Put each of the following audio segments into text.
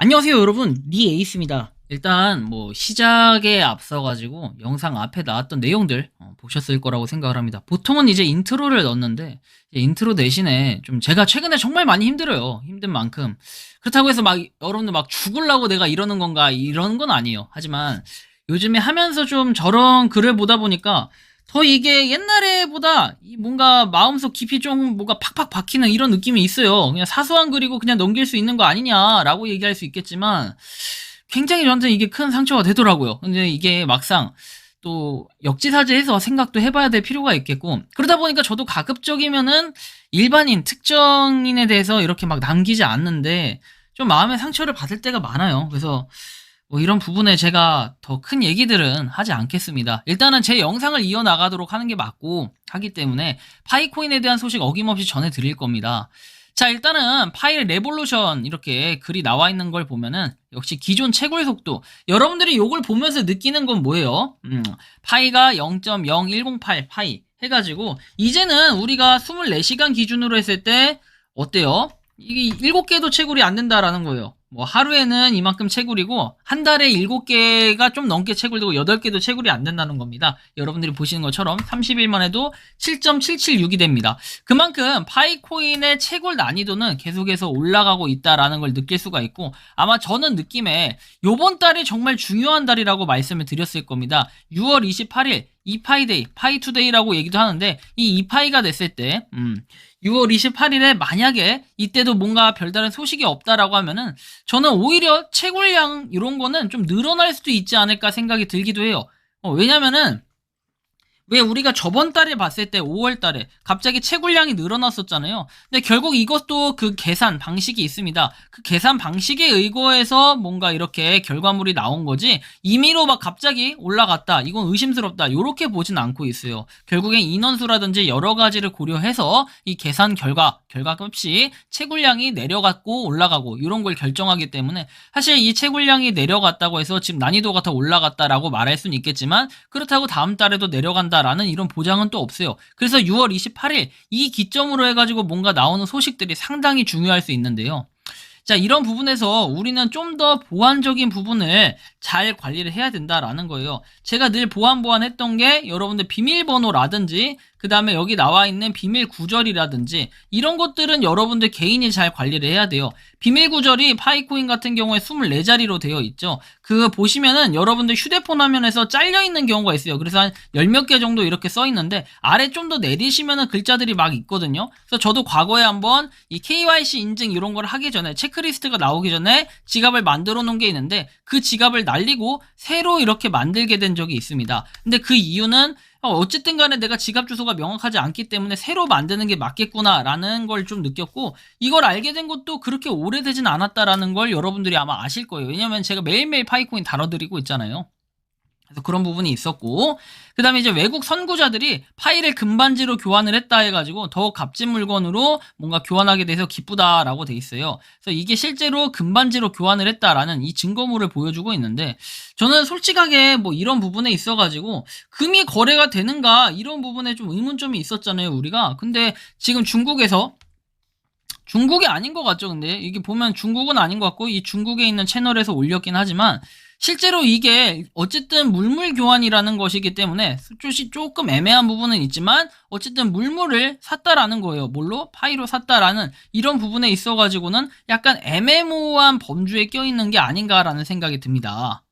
안녕하세요 여러분, 리에이스입니다. 일단 뭐 시작에 앞서가지고 영상 앞에 나왔던 내용들 보셨을 거라고 생각을 합니다. 보통은 이제 인트로를 넣었는데 이제 인트로 대신에 좀 제가 최근에 정말 많이 힘들어요. 힘든 만큼 그렇다고 해서 막 여러분들 막 죽으려고 내가 이러는 건가 이런 건 아니에요. 하지만 요즘에 하면서 좀 저런 글을 보다 보니까 더 이게 옛날에보다 뭔가 마음속 깊이 좀 뭔가 팍팍 박히는 이런 느낌이 있어요. 그냥 사소한 글이고 그냥 넘길 수 있는 거 아니냐라고 얘기할 수 있겠지만 굉장히 저한테 이게 큰 상처가 되더라고요. 근데 이게 막상 또 역지사지해서 생각도 해봐야 될 필요가 있겠고, 그러다 보니까 저도 가급적이면은 일반인 특정인에 대해서 이렇게 막 남기지 않는데 좀 마음의 상처를 받을 때가 많아요. 그래서 뭐 이런 부분에 제가 더 큰 얘기들은 하지 않겠습니다. 일단은 제 영상을 이어나가도록 하는 게 맞고 하기 때문에 파이코인에 대한 소식 어김없이 전해드릴 겁니다. 자, 일단은 파이 레볼루션 이렇게 글이 나와 있는 걸 보면은 역시 기존 채굴 속도, 여러분들이 요걸 보면서 느끼는 건 뭐예요? 파이가 0.0108 파이 해가지고 이제는 우리가 24시간 기준으로 했을 때 어때요? 이게 7개도 채굴이 안 된다라는 거예요. 뭐 하루에는 이만큼 채굴이고 한 달에 7개가 좀 넘게 채굴되고 8개도 채굴이 안 된다는 겁니다. 여러분들이 보시는 것처럼 30일만 해도 7.776이 됩니다. 그만큼 파이코인의 채굴 난이도는 계속해서 올라가고 있다라는 걸 느낄 수가 있고, 아마 저는 느낌에 요번 달이 정말 중요한 달이라고 말씀을 드렸을 겁니다. 6월 28일 이파이데이, 파이투데이라고 얘기도 하는데 이 이파이가 됐을 때 6월 28일에 만약에 이때도 뭔가 별다른 소식이 없다라고 하면은 저는 오히려 채굴량 이런 거는 좀 늘어날 수도 있지 않을까 생각이 들기도 해요. 왜냐면은 왜 우리가 저번 달에 봤을 때 5월 달에 갑자기 채굴량이 늘어났었잖아요. 근데 결국 이것도 그 계산 방식이 있습니다. 그 계산 방식에 의거해서 뭔가 이렇게 결과물이 나온 거지 임의로 막 갑자기 올라갔다, 이건 의심스럽다, 이렇게 보진 않고 있어요. 결국엔 인원수라든지 여러 가지를 고려해서 이 계산 결과값이 채굴량이 내려갔고 올라가고 이런 걸 결정하기 때문에 사실 이 채굴량이 내려갔다고 해서 지금 난이도가 더 올라갔다라고 말할 수는 있겠지만 그렇다고 다음 달에도 내려간다라는 이런 보장은 또 없어요. 그래서 6월 28일 이 기점으로 해가지고 뭔가 나오는 소식들이 상당히 중요할 수 있는데요. 자, 이런 부분에서 우리는 좀 더 보완적인 부분을 잘 관리를 해야 된다라는 거예요. 제가 늘 보완했던 게 여러분들 비밀번호라든지 그 다음에 여기 나와 있는 비밀 구절이라든지 이런 것들은 여러분들 개인이 잘 관리를 해야 돼요. 비밀 구절이 파이코인 같은 경우에 24자리로 되어 있죠. 그거 보시면은 여러분들 휴대폰 화면에서 잘려 있는 경우가 있어요. 그래서 한 열 몇 개 정도 이렇게 써 있는데 아래 좀 더 내리시면은 글자들이 막 있거든요. 그래서 저도 과거에 한번 이 KYC 인증 이런 걸 하기 전에 체크리스트가 나오기 전에 지갑을 만들어 놓은 게 있는데 그 지갑을 날리고 새로 이렇게 만들게 된 적이 있습니다. 근데 그 이유는 어쨌든 간에 내가 지갑 주소가 명확하지 않기 때문에 새로 만드는 게 맞겠구나라는 걸 좀 느꼈고, 이걸 알게 된 것도 그렇게 오래되진 않았다라는 걸 여러분들이 아마 아실 거예요. 왜냐면 제가 매일매일 파이코인 다뤄드리고 있잖아요. 그래서 그런 부분이 있었고, 그 다음에 이제 외국 선구자들이 파일을 금반지로 교환을 했다 해가지고 더 값진 물건으로 뭔가 교환하게 돼서 기쁘다라고 돼 있어요. 그래서 이게 실제로 금반지로 교환을 했다라는 이 증거물을 보여주고 있는데, 저는 솔직하게 뭐 이런 부분에 있어가지고 금이 거래가 되는가 이런 부분에 좀 의문점이 있었잖아요, 우리가. 근데 지금 중국이 아닌 것 같죠. 근데 이게 보면 중국은 아닌 것 같고 이 중국에 있는 채널에서 올렸긴 하지만 실제로 이게 어쨌든 물물 교환이라는 것이기 때문에 조금 애매한 부분은 있지만 어쨌든 물물을 샀다라는 거예요. 뭘로? 파이로 샀다라는 이런 부분에 있어가지고는 약간 애매모호한 범주에 껴있는 게 아닌가라는 생각이 듭니다.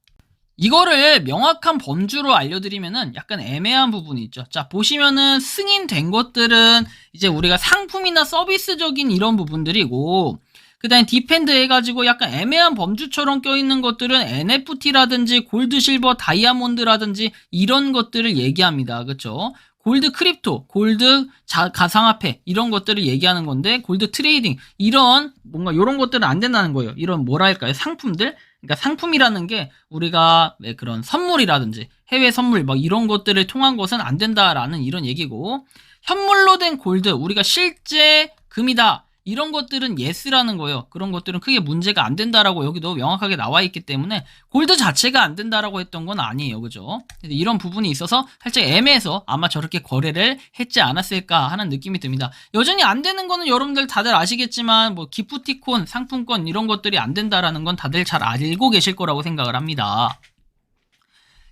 이거를 명확한 범주로 알려드리면은 약간 애매한 부분이 있죠. 자, 보시면은 승인된 것들은 이제 우리가 상품이나 서비스적인 이런 부분들이고, 그 다음에 디펜드 해가지고 약간 애매한 범주처럼 껴있는 것들은 NFT라든지 골드, 실버, 다이아몬드라든지 이런 것들을 얘기합니다. 그쵸? 골드 크립토, 골드 가상화폐 이런 것들을 얘기하는 건데, 골드 트레이딩 이런 뭔가 이런 것들은 안 된다는 거예요. 이런 뭐랄까요, 상품들. 그러니까 상품이라는 게 우리가 왜 그런 선물이라든지 해외 선물 뭐 이런 것들을 통한 것은 안 된다라는 이런 얘기고, 현물로 된 골드, 우리가 실제 금이다 이런 것들은 yes라는 거예요. 그런 것들은 크게 문제가 안 된다라고 여기도 명확하게 나와 있기 때문에 골드 자체가 안 된다라고 했던 건 아니에요. 그죠? 이런 부분이 있어서 살짝 애매해서 아마 저렇게 거래를 했지 않았을까 하는 느낌이 듭니다. 여전히 안 되는 거는 여러분들 다들 아시겠지만 뭐 기프티콘, 상품권 이런 것들이 안 된다라는 건 다들 잘 알고 계실 거라고 생각을 합니다.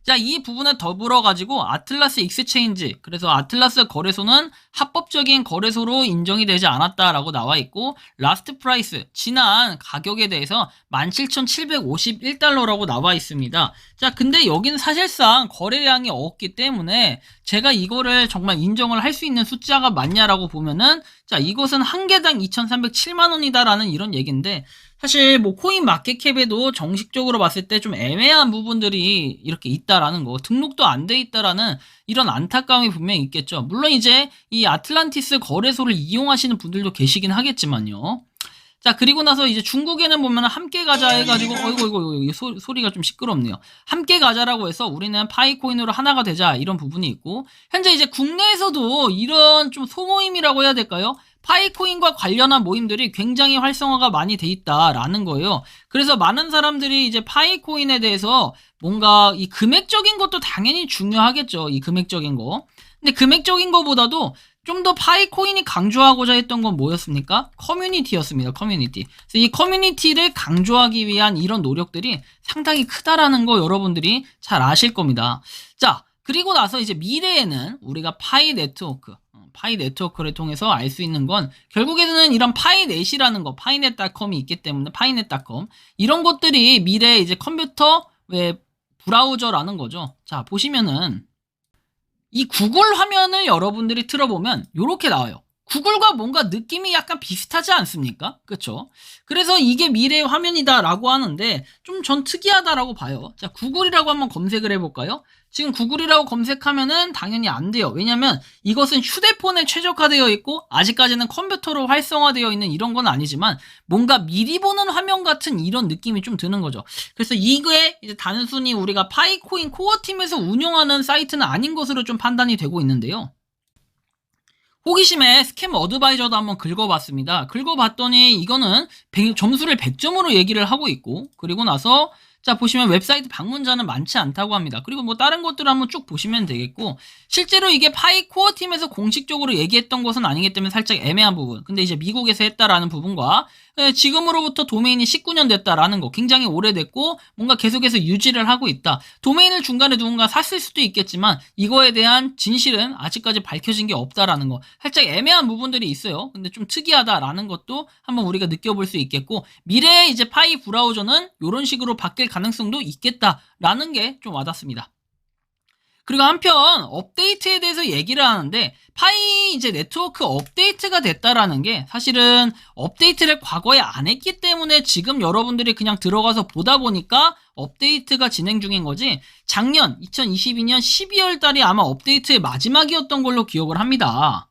자, 이 부분에 더불어 가지고 아틀라스 익스체인지, 그래서 아틀라스 거래소는 합법적인 거래소로 인정이 되지 않았다라고 나와 있고, 라스트 프라이스, 지난 가격에 대해서 17,751달러라고 나와 있습니다. 자, 근데 여기는 사실상 거래량이 없기 때문에 제가 이거를 정말 인정을 할 수 있는 숫자가 맞냐라고 보면은, 자, 이것은 한 개당 2,307만 원이다라는 이런 얘기인데, 사실 뭐 코인 마켓캡에도 정식적으로 봤을 때 좀 애매한 부분들이 이렇게 있다라는 거, 등록도 안 돼 있다라는 이런 안타까움이 분명히 있겠죠. 물론 이제 이 아틀란티스 거래소를 이용하시는 분들도 계시긴 하겠지만요. 자, 그리고 나서 이제 중국에는 보면 함께 가자 해가지고, 어이구, 소리가 좀 시끄럽네요. 함께 가자라고 해서 우리는 파이코인으로 하나가 되자, 이런 부분이 있고, 현재 이제 국내에서도 이런 좀 소모임이라고 해야 될까요? 파이코인과 관련한 모임들이 굉장히 활성화가 많이 돼 있다라는 거예요. 그래서 많은 사람들이 이제 파이코인에 대해서 뭔가 이 금액적인 것도 당연히 중요하겠죠. 이 금액적인 거. 근데 금액적인 거보다도 좀 더 파이코인이 강조하고자 했던 건 뭐였습니까? 커뮤니티였습니다. 커뮤니티. 그래서 이 커뮤니티를 강조하기 위한 이런 노력들이 상당히 크다라는 거 여러분들이 잘 아실 겁니다. 자, 그리고 나서 이제 미래에는 우리가 파이 네트워크를 통해서 알 수 있는 건 결국에는 이런 파이넷이라는 거, 파이넷.com이 있기 때문에 파이넷.com 이런 것들이 미래에 이제 컴퓨터 웹 브라우저라는 거죠. 자, 보시면은 이 구글 화면을 여러분들이 틀어보면 이렇게 나와요. 구글과 뭔가 느낌이 약간 비슷하지 않습니까? 그쵸? 그래서 이게 미래의 화면이다라고 하는데 좀 전 특이하다라고 봐요. 자, 구글이라고 한번 검색을 해볼까요? 지금 구글이라고 검색하면은 당연히 안 돼요. 왜냐면 이것은 휴대폰에 최적화되어 있고 아직까지는 컴퓨터로 활성화되어 있는 이런 건 아니지만 뭔가 미리 보는 화면 같은 이런 느낌이 좀 드는 거죠. 그래서 이거에 이제 단순히 우리가 파이코인 코어팀에서 운영하는 사이트는 아닌 것으로 좀 판단이 되고 있는데요. 호기심에 스캠 어드바이저도 한번 긁어봤습니다. 긁어봤더니 이거는 점수를 100점으로 얘기를 하고 있고, 그리고 나서 자, 보시면 웹사이트 방문자는 많지 않다고 합니다. 그리고 뭐 다른 것들을 한번 쭉 보시면 되겠고, 실제로 이게 파이 코어 팀에서 공식적으로 얘기했던 것은 아니기 때문에 살짝 애매한 부분. 근데 이제 미국에서 했다라는 부분과 지금으로부터 도메인이 19년 됐다라는 거, 굉장히 오래됐고 뭔가 계속해서 유지를 하고 있다. 도메인을 중간에 누군가 샀을 수도 있겠지만 이거에 대한 진실은 아직까지 밝혀진 게 없다라는 거, 살짝 애매한 부분들이 있어요. 근데 좀 특이하다라는 것도 한번 우리가 느껴볼 수 있겠고, 미래에 이제 파이 브라우저는 이런 식으로 바뀔 가능성도 있겠다라는 게 좀 와닿습니다. 그리고 한편 업데이트에 대해서 얘기를 하는데, 파이 이제 네트워크 업데이트가 됐다라는 게 사실은 업데이트를 과거에 안 했기 때문에 지금 여러분들이 그냥 들어가서 보다 보니까 업데이트가 진행 중인 거지, 작년 2022년 12월 달이 아마 업데이트의 마지막이었던 걸로 기억을 합니다.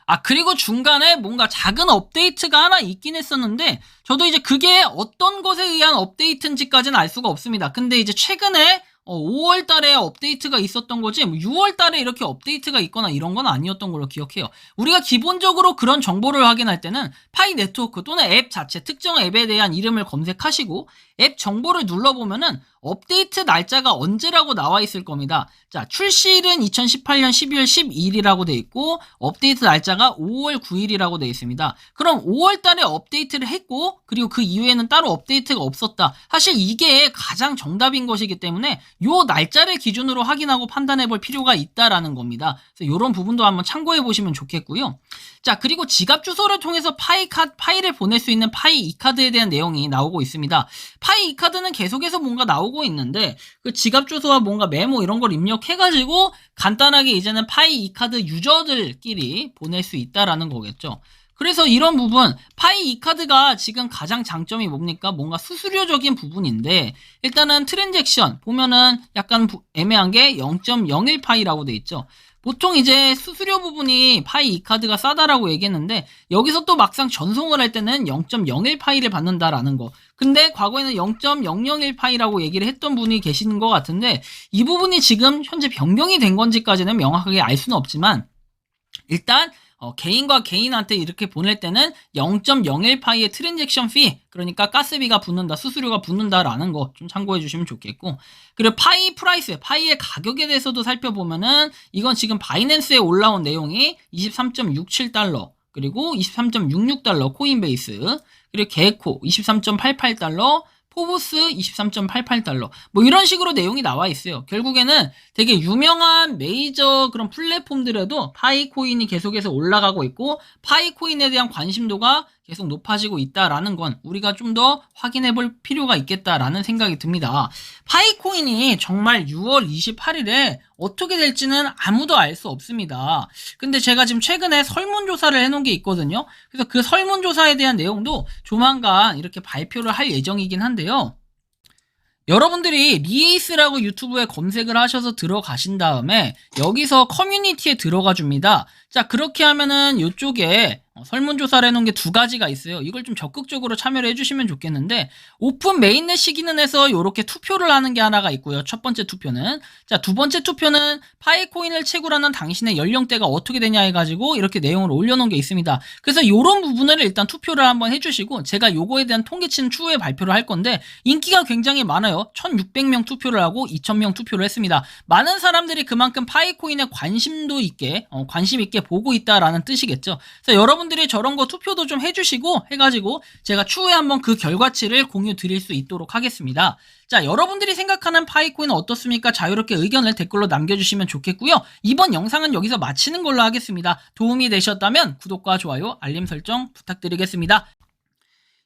아, 그리고 중간에 뭔가 작은 업데이트가 하나 있긴 했었는데 저도 이제 그게 어떤 것에 의한 업데이트인지까지는 알 수가 없습니다. 근데 이제 최근에 5월 달에 업데이트가 있었던 거지 6월 달에 이렇게 업데이트가 있거나 이런 건 아니었던 걸로 기억해요. 우리가 기본적으로 그런 정보를 확인할 때는 파이 네트워크 또는 앱 자체, 특정 앱에 대한 이름을 검색하시고 앱 정보를 눌러보면은 업데이트 날짜가 언제라고 나와 있을 겁니다. 자, 출시일은 2018년 12월 12일이라고 돼 있고 업데이트 날짜가 5월 9일이라고 돼 있습니다. 그럼 5월 달에 업데이트를 했고 그리고 그 이후에는 따로 업데이트가 없었다. 사실 이게 가장 정답인 것이기 때문에 요 날짜를 기준으로 확인하고 판단해 볼 필요가 있다라는 겁니다. 그래서 이런 부분도 한번 참고해 보시면 좋겠고요. 자, 그리고 지갑 주소를 통해서 파이를 보낼 수 있는 파이 이카드에 대한 내용이 나오고 있습니다. 파이 이카드는 계속해서 뭔가 나오고 있는데 그 지갑 주소와 뭔가 메모 이런 걸 입력해가지고 간단하게 이제는 파이 이카드 유저들끼리 보낼 수 있다라는 거겠죠. 그래서 이런 부분, 파이 이카드가 지금 가장 장점이 뭡니까? 뭔가 수수료적인 부분인데 일단은 트랜잭션 보면은 약간 애매한 게 0.01파이라고 돼 있죠. 보통 이제 수수료 부분이 파이 이카드가 싸다라고 얘기했는데 여기서 또 막상 전송을 할 때는 0.01파이를 받는다라는 거. 근데 과거에는 0.001파이라고 얘기를 했던 분이 계시는 것 같은데 이 부분이 지금 현재 변경이 된 건지까지는 명확하게 알 수는 없지만 일단 개인과 개인한테 이렇게 보낼 때는 0.01파이의 트랜잭션 피, 그러니까 가스비가 붙는다, 수수료가 붙는다라는 거 좀 참고해 주시면 좋겠고, 그리고 파이 프라이스, 파이의 가격에 대해서도 살펴보면은 이건 지금 바이낸스에 올라온 내용이 23.67달러, 그리고 23.66달러 코인베이스, 그리고 게코 23.88달러, 포브스 23.88달러, 뭐 이런 식으로 내용이 나와 있어요. 결국에는 되게 유명한 메이저 그런 플랫폼들에도 파이코인이 계속해서 올라가고 있고, 파이코인에 대한 관심도가 계속 높아지고 있다라는 건 우리가 좀 더 확인해 볼 필요가 있겠다라는 생각이 듭니다. 파이코인이 정말 6월 28일에 어떻게 될지는 아무도 알 수 없습니다. 근데 제가 지금 최근에 설문조사를 해놓은 게 있거든요. 그래서 그 설문조사에 대한 내용도 조만간 이렇게 발표를 할 예정이긴 한데요. 여러분들이 리에이스라고 유튜브에 검색을 하셔서 들어가신 다음에 여기서 커뮤니티에 들어가 줍니다. 자, 그렇게 하면은 이쪽에 설문조사를 해놓은 게 두 가지가 있어요. 이걸 좀 적극적으로 참여를 해주시면 좋겠는데, 오픈 메인넷 시기는에서 이렇게 투표를 하는 게 하나가 있고요. 첫 번째 투표는, 자, 두 번째 투표는 파이코인을 채굴하는 당신의 연령대가 어떻게 되냐 해가지고 이렇게 내용을 올려놓은 게 있습니다. 그래서 이런 부분을 일단 투표를 한번 해주시고, 제가 요거에 대한 통계치는 추후에 발표를 할 건데, 인기가 굉장히 많아요. 1600명 투표를 하고 2000명 투표를 했습니다. 많은 사람들이 그만큼 파이코인에 관심도 있게, 관심 있게 보고 있다라는 뜻이겠죠. 그래서 여러분들이 저런 거 투표도 좀 해주시고 해가지고 제가 추후에 한번 그 결과치를 공유 드릴 수 있도록 하겠습니다. 자, 여러분들이 생각하는 파이코인은 어떻습니까? 자유롭게 의견을 댓글로 남겨주시면 좋겠고요. 이번 영상은 여기서 마치는 걸로 하겠습니다. 도움이 되셨다면 구독과 좋아요, 알림 설정 부탁드리겠습니다.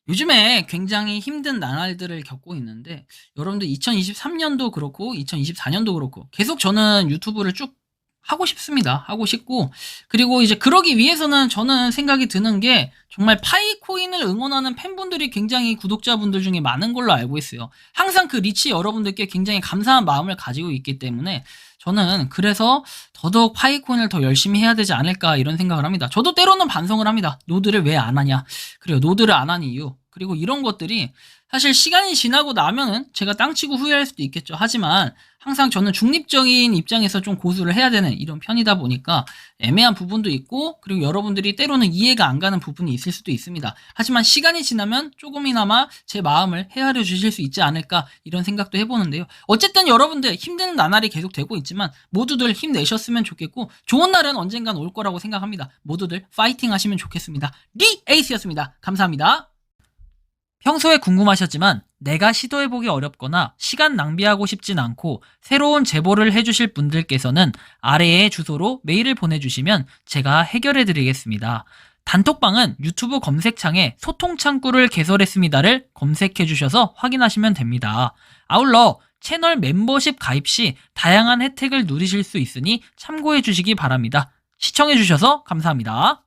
요즘에 굉장히 힘든 나날들을 겪고 있는데, 여러분들 2023년도 그렇고 2024년도 그렇고 계속 저는 유튜브를 쭉 하고 싶습니다. 하고 싶고, 그리고 이제 그러기 위해서는 저는 생각이 드는 게, 정말 파이코인을 응원하는 팬분들이 굉장히 구독자분들 중에 많은 걸로 알고 있어요. 항상 그 리치 여러분들께 굉장히 감사한 마음을 가지고 있기 때문에 저는 그래서 더더욱 파이코인을 더 열심히 해야 되지 않을까 이런 생각을 합니다. 저도 때로는 반성을 합니다. 노드를 왜 안 하냐, 그리고 노드를 안 한 이유, 그리고 이런 것들이 사실 시간이 지나고 나면은 제가 땅치고 후회할 수도 있겠죠. 하지만 항상 저는 중립적인 입장에서 좀 고수를 해야 되는 이런 편이다 보니까 애매한 부분도 있고, 그리고 여러분들이 때로는 이해가 안 가는 부분이 있을 수도 있습니다. 하지만 시간이 지나면 조금이나마 제 마음을 헤아려 주실 수 있지 않을까 이런 생각도 해보는데요. 어쨌든 여러분들 힘든 나날이 계속 되고 있지만 모두들 힘내셨으면 좋겠고, 좋은 날은 언젠간 올 거라고 생각합니다. 모두들 파이팅 하시면 좋겠습니다. 리에이스였습니다. 감사합니다. 평소에 궁금하셨지만 내가 시도해보기 어렵거나 시간 낭비하고 싶진 않고 새로운 제보를 해주실 분들께서는 아래의 주소로 메일을 보내주시면 제가 해결해드리겠습니다. 단톡방은 유튜브 검색창에 소통창구를 개설했습니다를 검색해주셔서 확인하시면 됩니다. 아울러 채널 멤버십 가입 시 다양한 혜택을 누리실 수 있으니 참고해주시기 바랍니다. 시청해주셔서 감사합니다.